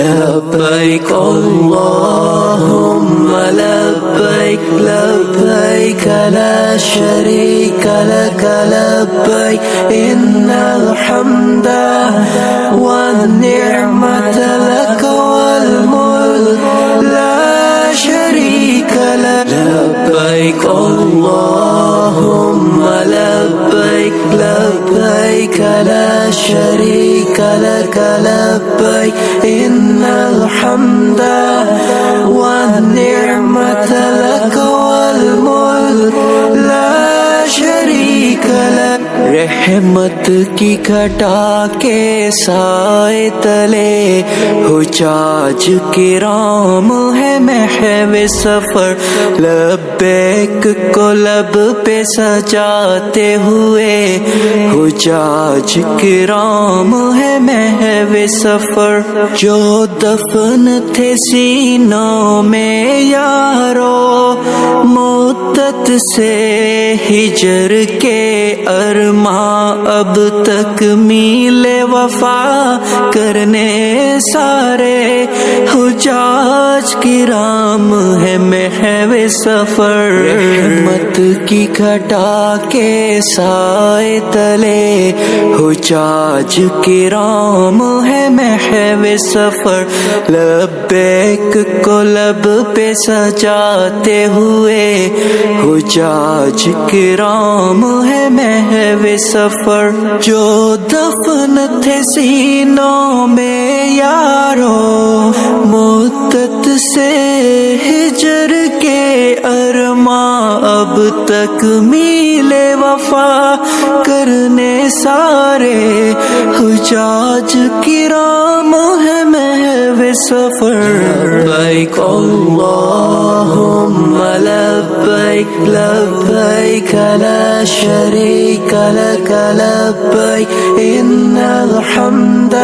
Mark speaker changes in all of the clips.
Speaker 1: لبیک اللہم لبیک لبیک لا شریک لک لبیک ان الحمد والنعمت لک والملک لا شریک لک لبیک اللہم لبیک لبیک لا شریک لک لبیک ان الحمد والنعمت لک والملک لا شریک لک رحمت کی گھٹا کے سائے تلے حجاج کرام ہے محو سفر لبیک کو لب پہ سجاتے ہوئے حجاج کرام ہے محو سفر جو دفن تھے سینوں میں یارو مدت سے ہجر کے ارماں اب تک میل وفا کرنے سارے حجاج کرام ہے محو سفر رحمت کی گھٹا کے سائے تلے حجاج کرام ہے محو سفر لبیک کو لب پہ سجاتے ہوئے حجاج کرام ہے محو سفر جو دفن تھے سینوں میں یارو مدت سے ہجر کے ارماں اب تک میل وفا کرنے سارے حجاج کرام ہے محو سفر لبیک اللہم لبیک لبیک لا شریک لک لبیک ان الحمد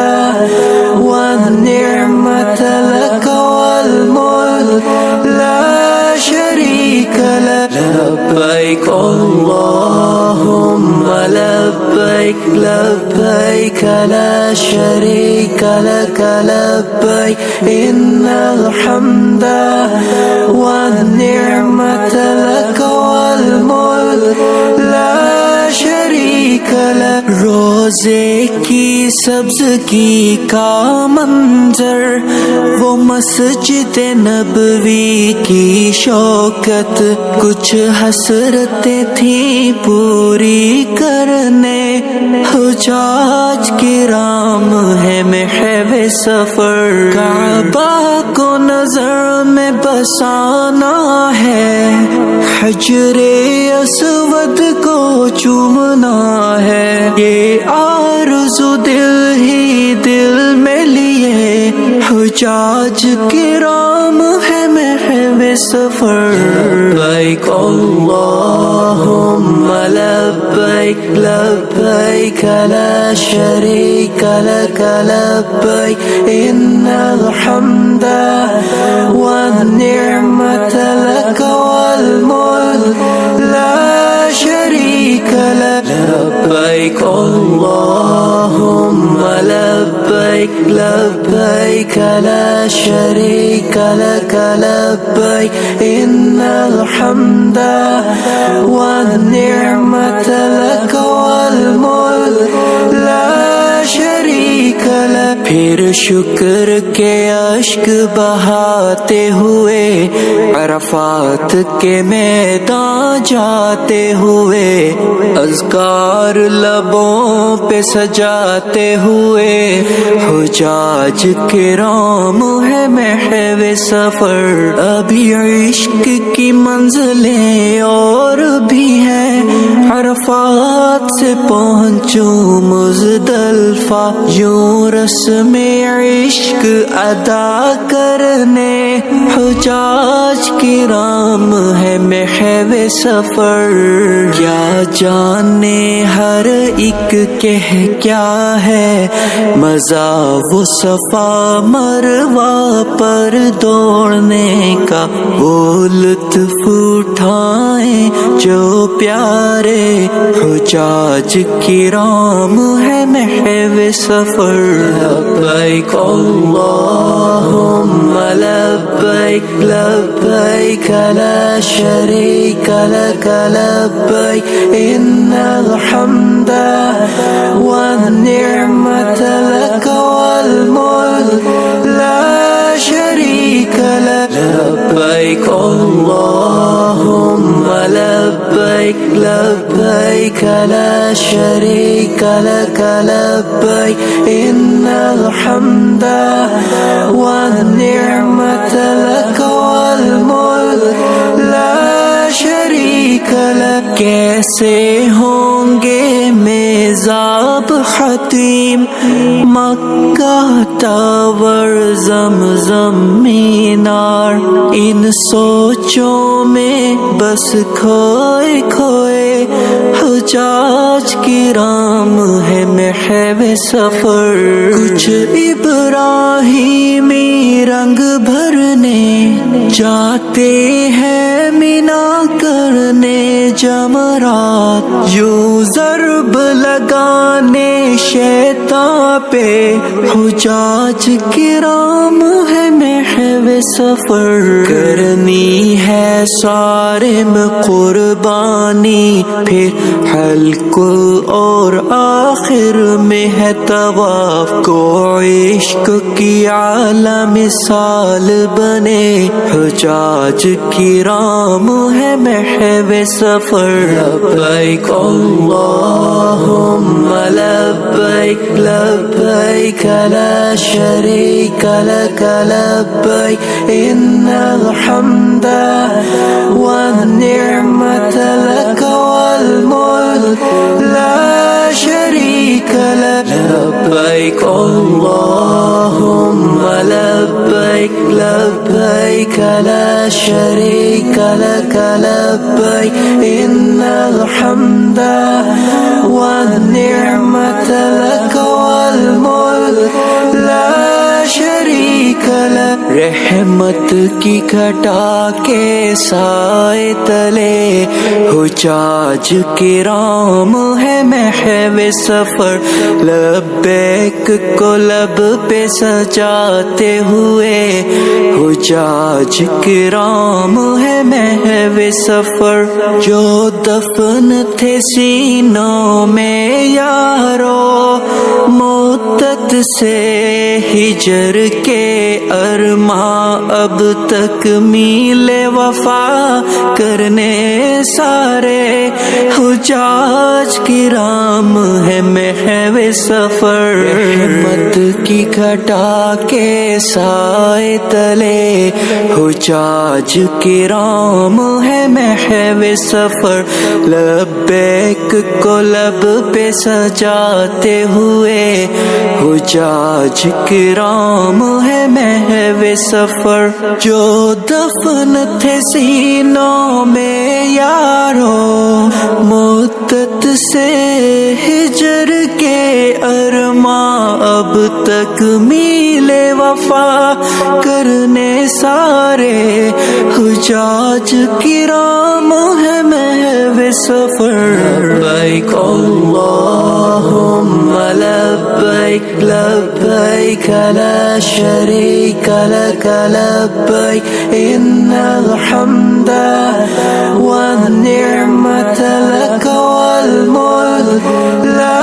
Speaker 1: والنعمت لک والملک لا شریک لک لبیک اللہم لبیک لبیک لا شریک لک لبیک ان الحمد والنعمت لک والملک لا شریک لک روزے کی سبزگی کا منظر وہ مسجد نبوی کی شوکت کچھ حسرتیں تھیں پوری کرنے حجاج کرام ہے محو سفر کعبہ کو نظر میں بسانا ہے حجر اسود کو چومنا ہے یہ آرزو دل ہی دل میں لیے حجاج کرام ہے محو سفر لبیک اللہم لبیک لبیک لا شریک لک لبیک ان الحمد والنعمت لک والملک لا شریک لک لبیک اللہم لبیک لبیک لا شریک لک لبیک ان الحمد والنعمت لک والملک لا شریک لک پھر شکر کے اشک بہاتے ہوئے عرفات کے میدان جاتے ہوئے اذکار لبوں پہ سجاتے ہوئے حجاج کرام ہے محو سفر ابھی عشق کی منزلیں اور بھی ہیں عرفات سے پہنچوں مزدلفہ یوں رسم عشق ادا کرنے حجاج کرام ہے محو سفر کیا جانے ہر ایک کہہ کیا ہے مزہ وہ صفا مروا پر دوڑنے کا وہ لطف اٹھائیں جو پیارے حجاج کرام ہے محو سفر۔ لبیک اللہم لبیک لبیک لا شریک لک لبیک ان الحمد والنعمت لک والملک لا شریک لک۔ لبیک اللہم لبیک لبیک لا شریک لک لبیک ان الحمد والنعمت لک والملک لا شریک لک۔ کیسے ہوں گے میزاب حتیم مکہ ٹاور زمزم مینار، ان سوچوں میں بس کھوئے کھوئے حجاج کرام ہے محو سفر۔ کچھ ابراہیمی رنگ بھرنے جاتے ہیں مینا کرنے جمرات، یوں ضرب لگانے شیطان پہ حجاج کرام ہے محو سفر۔ کرنی ہے صارم قربانی پھر حلق اور آخر میں ہے طواف، کو عشق کی اعلیٰ مثال بنے حجاج کرام ہے محو سفر۔ لبیک اللہم لبیک لبیک لا شریک لک لبیک ان الحمد والنعمت لک والملک لا شریک لک۔ لبیک اللہم لبیک لبیک لا شریک لک لبیک ان الحمد والنعمت لک والملک لا شریک لک۔ رحمت کی گھٹا کے سائے تلے حجاج کرام ہے محو سفر، لبیک کو لب پہ سجاتے ہوئے حجاج کرام ہے محو سفر۔ جو دفن تھے سینوں میں یارو مدت سے ہجر کے ارماں، اب تک میل وفا کرنے سارے حجاج کرام ہے محو سفر۔ رحمت کی گھٹا کے سائے تلے حجاج کرام ہے محو سفر، لبیک کو لب پہ سجاتے ہوئے حجاج کرام ہے محو سفر۔ جو دفن تھے سینوں میں یارو مدت سے ہجر کے ارماں، اب تک میل وفا کرنے سارے حجاج کرام ہے محو سفر۔ لبیک اللہم لبیک لبیک لا شریک لک لبیک ان الحمد والنعمت لک والملک لا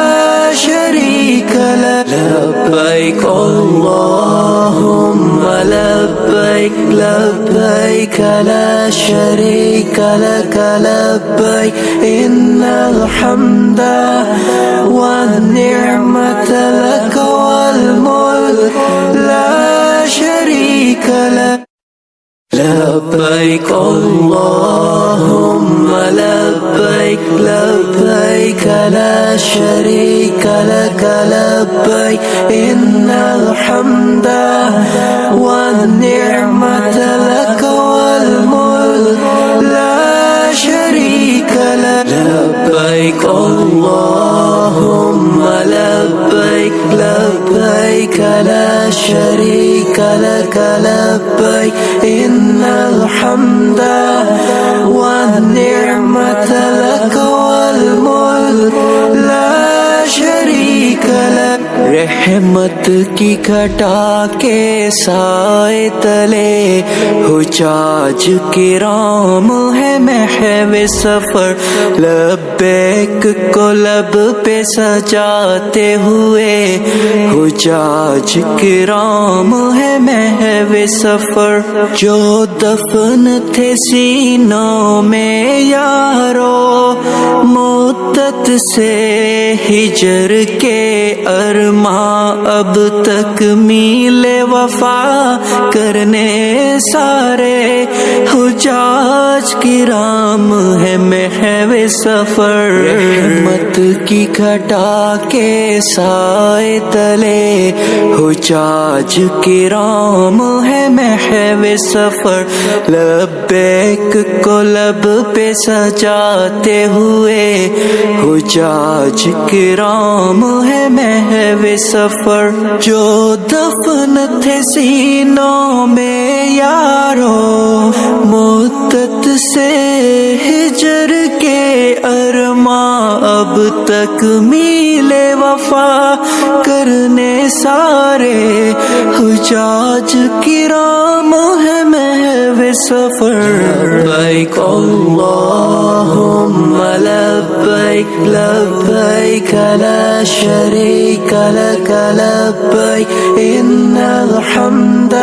Speaker 1: شریک لک۔ لبیک اللہم لبیک لبیک لا شریک لک لبیک ان الحمد والنعمت لک والملک لا شریک لک۔ لبیک اللہم لبیک لبیک لا شریک لک لبیک ان الحمد والنعمت لک والملک لا شریک لک۔ لبیک لبيك اللهم لبيك لبيك لا شريك لك لبيك إن الحمد والنعمة لك والملك لا شريك لك رحمت کی گھٹا کے سائے تلے حجاج کرام ہے محو سفر لبیک کو لب پہ سجاتے ہوئے حجاج کرام ہے محو سفر جو دفن تھے سینوں میں یارو مدت سے ہجر کے ارماں اب تک میل وفا کرنے سارے حجاج کرام ہے محو سفر رحمت کی گھٹا کے سائے تلے حجاج کرام ہے محو سفر لبیک کو لب پہ سجاتے ہوئے حجاج کرام ہے محو سفر جو دفن تھے سینوں میں یارو مدت سے ہجر کے ارماں اب تک میل وفا کرنے سارے حجاج کرام ہے محو سفر لبیک اللہم لبیک لبیک لا شریک لک لبیک ان الحمد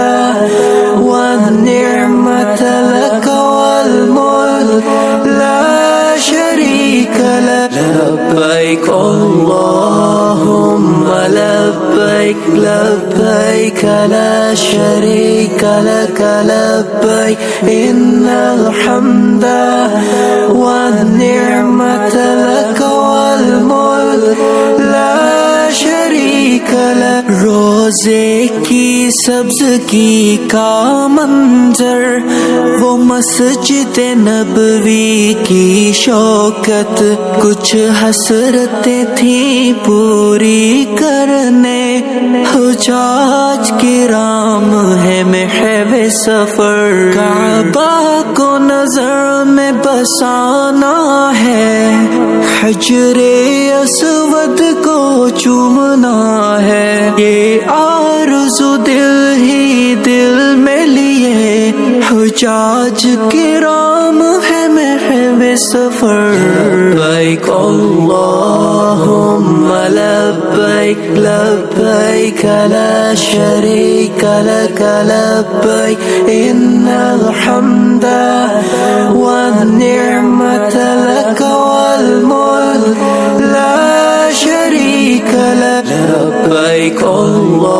Speaker 1: والنعمة لك والملك لا شريك لك لبيك اللهم لبيك لبيك لا شريك لك لبيك إن الحمد والنعمة لك والملك لا شریک لک روزے کی سبزگی کا منظر وہ مسجد نبوی کی شوکت کچھ حسرتیں تھیں پوری کرنے حجاج کرام ہے محو سفر کعبہ کو نظر میں بسانا ہے حجر اسود کو چومنا ہے یہ آرزو دل ہی دل میں لیے حجاج کرام ہے محو سفر لبیک اللہم لبیک لبیک لا شریک لک لبیک ان الحمد والنعمة لك والملك لا شريك لك لبيك الله